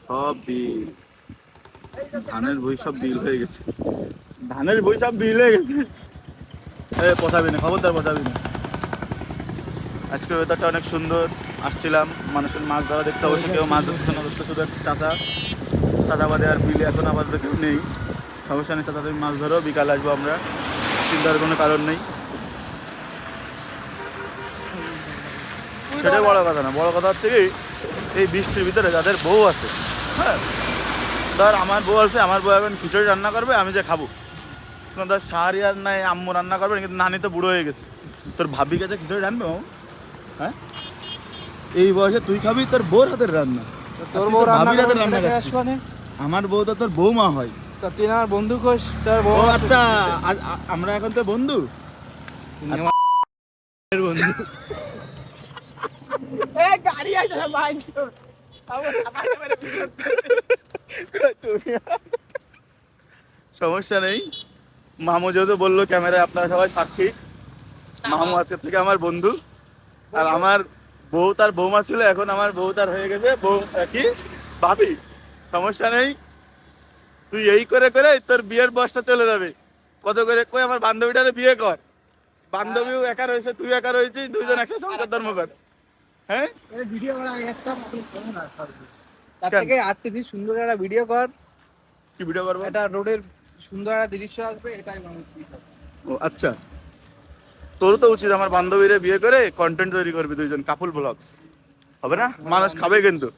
সব বিল, ধানের বই সব বিল হয়ে গেছে, ধানের বই সব বিল হয়ে গেছে। পচাবি না, খবরদার পচাবি না। আজকের ওয়েদারটা অনেক সুন্দর। আসছিলাম, মানুষের মাছ ধরা দেখতে, অবশ্য কেউ মাছ ধরছে না, ধরতে শুধু চাচা বাদে আর বিলে এখন আপাতত কেউ নেই। সমস্যা নেই, চাচা তুমি মাছ ধরো, বিকালে আসবো আমরা, চিন্তার কোনো কারণ নেই। সেটাই বড় কথা না, বড় কথা হচ্ছে কি এই বৃষ্টির ভিতরে যাদের বউ আছে, হ্যাঁ ধর আমার বউ আছে, আমার বউ এখন খিচুড়ি রান্না করবে, আমি যে খাবো, কারণ ধর শাহরি আর নাই আম্মু রান্না করবে, কিন্তু নানি তো বুড়ো হয়ে গেছে, তোর ভাবি কাছে খিচুড়ি রান্নবে? হ্যাঁ এই বয়সে তুই খাবি তোর বউর হাতের রান্না? তোর বউ রান্না মানে আমার বউ তো তোর বৌমা হয়। তুই আমার বন্ধু কোষ, তোর বউ। আচ্ছা আমরা এখন তো বন্ধু। সমস্যা নেই, মামু যেহেতু বললো ক্যামেরায় আপনারা সবাই সাক্ষী, মামু আজকের থেকে আমার বন্ধু। আর আমার বউ তার বৌমা ছিল, এখন আমার বউ তার হয়ে গেছে বউ কি ভাবি। সমস্যা নেই, তুই এই করে করে তোর বিয়ের বয়সটা চলে যাবে। কত করে কই আমার বান্ধবীটারে বিয়ে কর, বান্ধবীও একা রয়েছে, তুই একা রয়েছিস, দুইজন একসাথে সংসার ধর্ম কর। হ্যাঁ ভিডিও করা একটা তার থেকে আর্টিফিশিয়াল সুন্দর একটা ভিডিও কর। কি ভিডিও করবো? এটা রোডের সুন্দর একটা দৃশ্য আসবে, এটাই মানুষ। ও আচ্ছা, তোরও তো উচিত আমার বান্ধবীরে বিয়ে করে কন্টেন্ট তৈরি করবি, দুইজন কাপল ব্লগস হবে না? মানুষ খাবে কিন্তু।